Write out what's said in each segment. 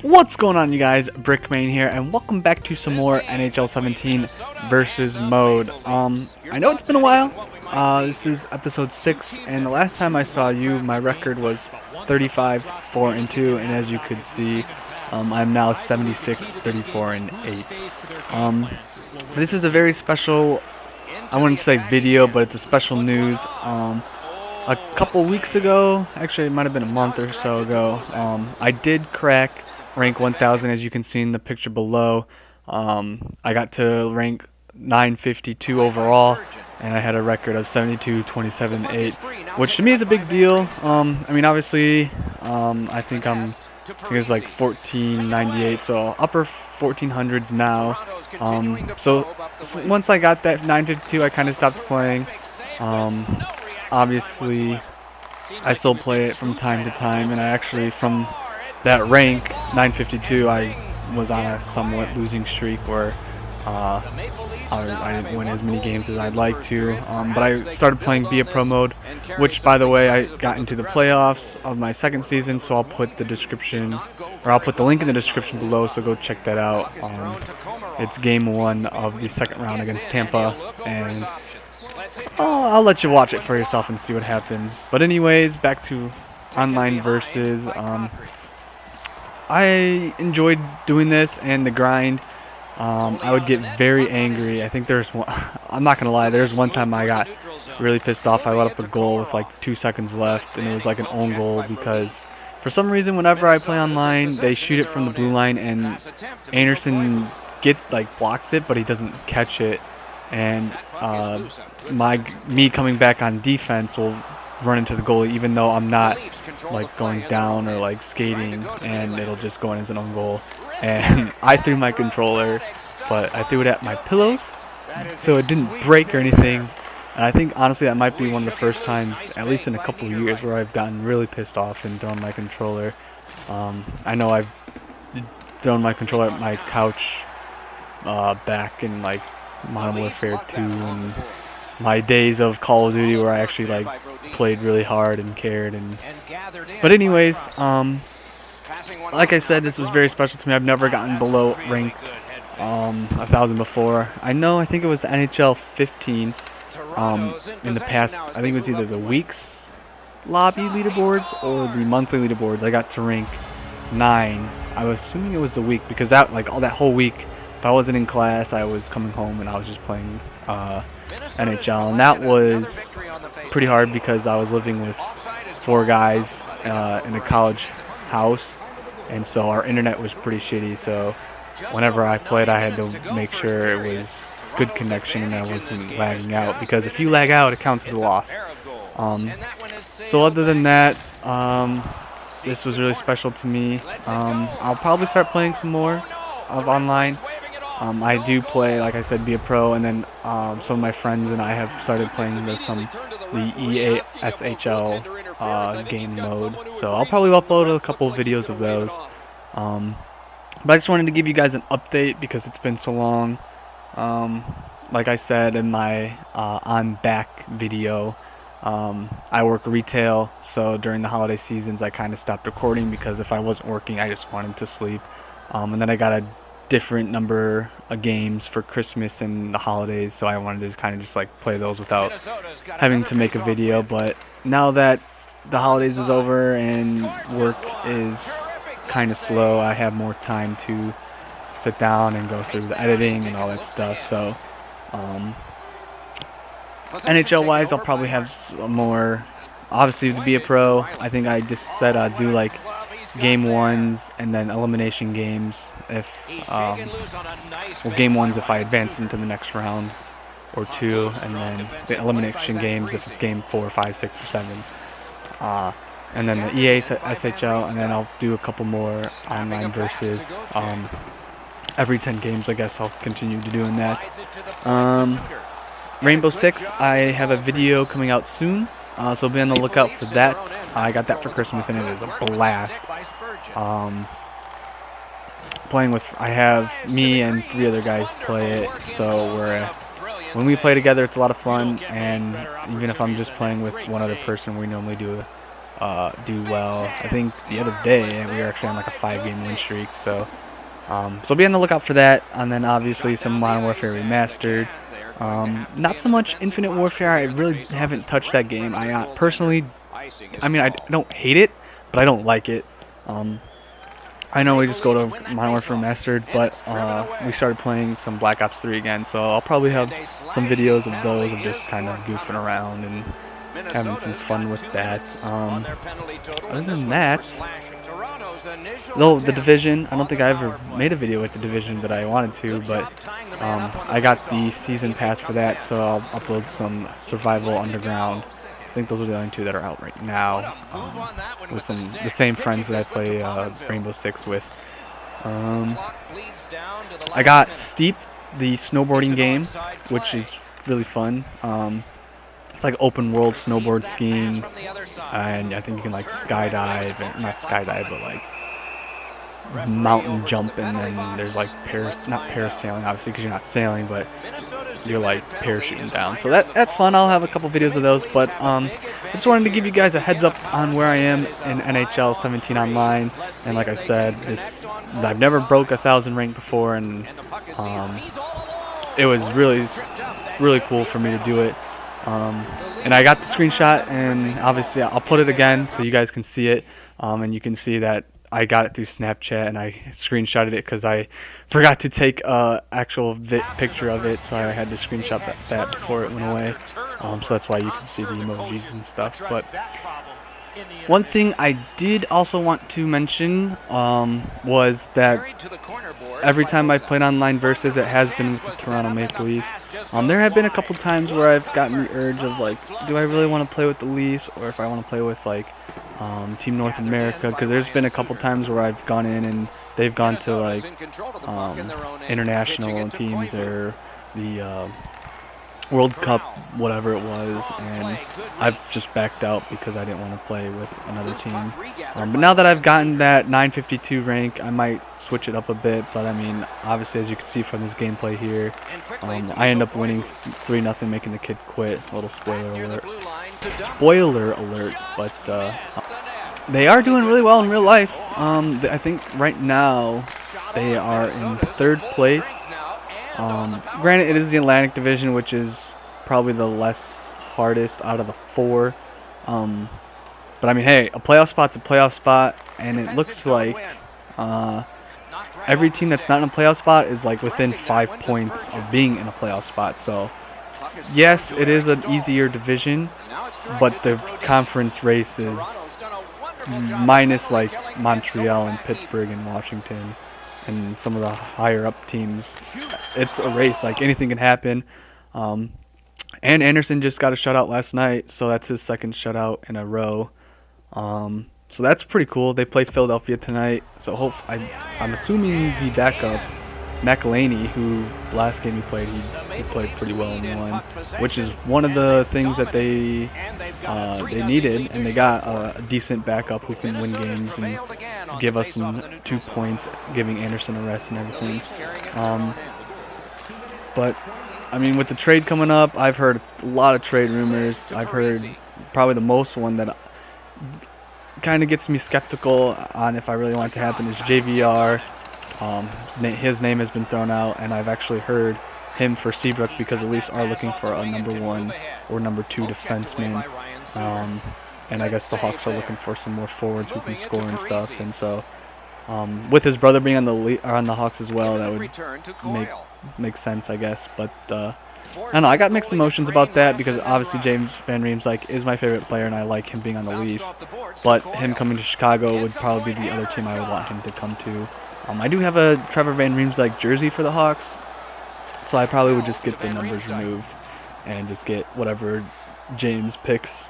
What's going on, you guys? Brickmain here, and welcome back to some more NHL 17 versus mode. I know it's been a while. This is episode 6, and the last time I saw you, my record was 35, 4 and 2, and as you could see, I'm now 76, 34 and 8. This is a very special, I wouldn't say video, but it's a special news. A couple weeks ago, actually it might have been a month or so ago, I did crack rank 1000, as you can see in the picture below. I got to rank 952 overall, and I had a record of 72, 27, 8, which to me is a big deal. I mean, obviously, I think it's like 1498, so upper 1400s now. So once I got that 952, I kind of stopped playing. Obviously, I still play it from time to time, and I actually, from that rank 952, I was on a somewhat losing streak where I didn't win as many games as I'd like to, but I started playing Be a Pro mode, which, by the way, I got into the playoffs of my second season, so I'll put the link in the description below, so go check that out. It's game 1 of the second round against Tampa, and I'll let you watch it for yourself and see what happens. But anyways, back to online versus. I enjoyed doing this and the grind. I would get very angry. I think there's one, I'm not gonna lie, there's one time I got really pissed off. I let up a goal with like 2 seconds left, and it was like an own goal because for some reason whenever I play online, they shoot it from the blue line and Anderson blocks it, but he doesn't catch it, and me coming back on defense will run into the goalie even though I'm not like going down or like skating, and it'll just go in as an own goal. And I threw my controller, but I threw it at my pillows, so it didn't break or anything. And I think honestly that might be one of the first times, at least in a couple of years, where I've gotten really pissed off and thrown my controller. I know I've thrown my controller at my couch back in like Modern Warfare 2 and my days of Call of Duty, where I actually like played really hard and cared. But anyways, like I said, this was very special to me. I've never gotten below ranked 1000 before. I think it was NHL 15 in the past. I think it was either the week's lobby leaderboards or the monthly leaderboards. I got to rank 9. I was assuming it was the week, because all that whole week, if I wasn't in class, I was coming home and I was just playing NHL, and that was pretty hard because I was living with 4 guys in a college house, and so our internet was pretty shitty. So whenever I played, I had to make sure it was good connection and I wasn't lagging out, because if you lag out, it counts as a loss. So other than that, this was really special to me. I'll probably start playing some more of online. I do play, like I said, Be a Pro, and then some of my friends and I have started playing the EA6 game mode. So I'll probably upload a couple of videos of those. But I just wanted to give you guys an update because it's been so long. Like I said in my I'm back video, I work retail, so during the holiday seasons I kind of stopped recording because if I wasn't working, I just wanted to sleep. And then I got a different number of games for Christmas and the holidays, so I wanted to kind of just like play those without having to make a video. But now that the holidays is over and work is kind of slow, I have more time to sit down and go through the editing and all that stuff. So NHL wise, I'll probably have some more, obviously, to Be a Pro. I think I just said I'd do like game 1s and then elimination games if game 1s if I advance into the next round or 2, and then the elimination games if it's game 4, 5, 6, or 7, and then the EA SHL, and then I'll do a couple more online versus every 10 games. I guess I'll continue to doing that. Rainbow Six, I have a video coming out soon, so be on the lookout for that. I got that for Christmas and it is a blast. Playing with, I have me and 3 other guys play it, so when we play together, it's a lot of fun. And even if I'm just playing with one other person, we normally do do well. I think the other day we were actually on like a 5-game win streak, so be on the lookout for that. And then obviously some Modern Warfare Remastered. Not so much Infinite Warfare. I really haven't touched that game. I personally, I mean, I don't hate it, but I don't like it. I know we just go to Modern Warfare Remastered, but we started playing some Black Ops 3 again, so I'll probably have some videos of those of just kind of goofing around and having some fun with that. Other than that, though, The Division, I don't think I ever made a video with The Division that I wanted to, but I got the season pass for that, so I'll upload some Survival Underground. I think those are the only 2 that are out right now, with the same friends that I play Rainbow Six with. I got Steep, the snowboarding game, which is really fun. It's like open world snowboard skiing, and I think you can like skydive, and not skydive, but like mountain jump, and then there's like not parasailing obviously because you're not sailing, but you're like parachuting down. So that's fun. I'll have a couple videos of those, but I just wanted to give you guys a heads up on where I am in NHL 17 online. And like I said, I've never broke 1,000 rank before, and it was really cool for me to do it. And I got the screenshot, and obviously I'll put it again so you guys can see it, and you can see that I got it through Snapchat, and I screenshotted it because I forgot to take an actual picture of it, so I had to screenshot that before it went away. So that's why you can see the emojis and stuff. But one thing I did also want to mention was that every time I've played online versus, it has been with the Toronto Maple Leafs. There have been a couple times where I've gotten the urge of like, do I really want to play with the Leafs, or if I want to play with like Team North America, because there's been a couple times where I've gone in and they've gone to like international teams or the World Cup, whatever it was, and I've just backed out because I didn't want to play with another team. But now that I've gotten that 952 rank, I might switch it up a bit. But I mean, obviously, as you can see from this gameplay here, I end up winning 3-0, making the kid quit. A little spoiler alert. But they are doing really well in real life. I think right now they are in 3rd place. Granted, it is the Atlantic Division, which is probably the less hardest out of the 4. But I mean, hey, a playoff spot's a playoff spot, and it looks like every team that's not in a playoff spot is like within 5 points of being in a playoff spot. So yes, it is an easier division, but the conference race is minus like Montreal and Pittsburgh and Washington and some of the higher up teams. It's a race, like anything can happen. And Anderson just got a shutout last night, so that's his 2nd shutout in a row. So that's pretty cool. They play Philadelphia tonight, so I'm assuming the backup, McElhaney, who last game he played pretty well and won, which is one of the things that they needed, and they got a decent backup who can win games and give us some 2 points, giving Anderson a rest and everything. But I mean, with the trade coming up, I've heard a lot of trade rumors. I've heard probably the most one that kind of gets me skeptical on if I really want it to happen is JVR. His name has been thrown out, and I've actually heard him for Seabrook because the Leafs are looking for a number 1 or number 2 defenseman. And I guess the Hawks are looking for some more forwards who can score and stuff. And so, with his brother being on the Hawks as well, that would make sense, I guess. But I don't know. I got mixed emotions about that because obviously James Van Riemsdyk is my favorite player, and I like him being on the Leafs. But him coming to Chicago would probably be the other team I would want him to come to. I do have a Trevor Van Riemsdyk jersey for the Hawks, so I probably would just get the numbers removed and just get whatever James picks.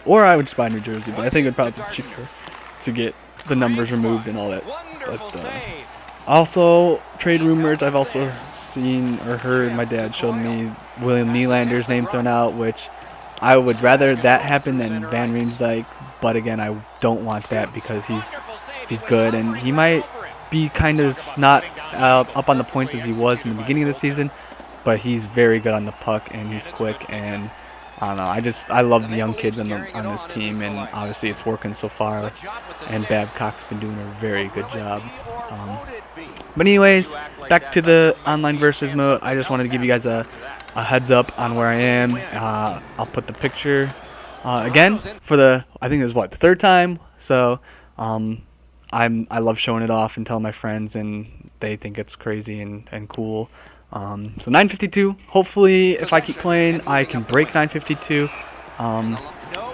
Or I would just buy a new jersey, but I think it would probably be cheaper to get the numbers removed and all that. But also, trade rumors, I've also seen or heard, my dad showed me William Nylander's name thrown out, which I would rather that happen than Van Riemsdyk, but again, I don't want that because he's good, and he might be kind of not up on the points as he was in the beginning of the season, but he's very good on the puck, and he's quick, and I don't know. I love the young kids on this team, and obviously it's working so far. And Babcock's been doing a very good job. But anyways, back to the online versus mode. I just wanted to give you guys a heads up on where I am. I'll put the picture again for I think this is what, the third time. So I love showing it off and telling my friends, and they think it's crazy and cool. So 952. Hopefully, if I keep playing, I can break 952.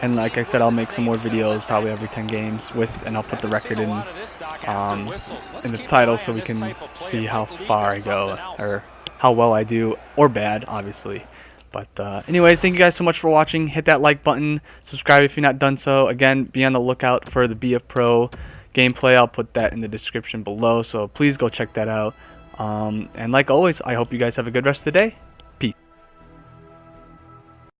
And like I said, I'll make some more videos probably every 10 games and I'll put the record in the title so we can see how far I go or how well I do, or bad, obviously. But anyways, thank you guys so much for watching. Hit that like button, subscribe if you're not done so. Again, be on the lookout for the BF Pro gameplay. I'll put that in the description below, so please go check that out. And like always, I hope you guys have a good rest of the day.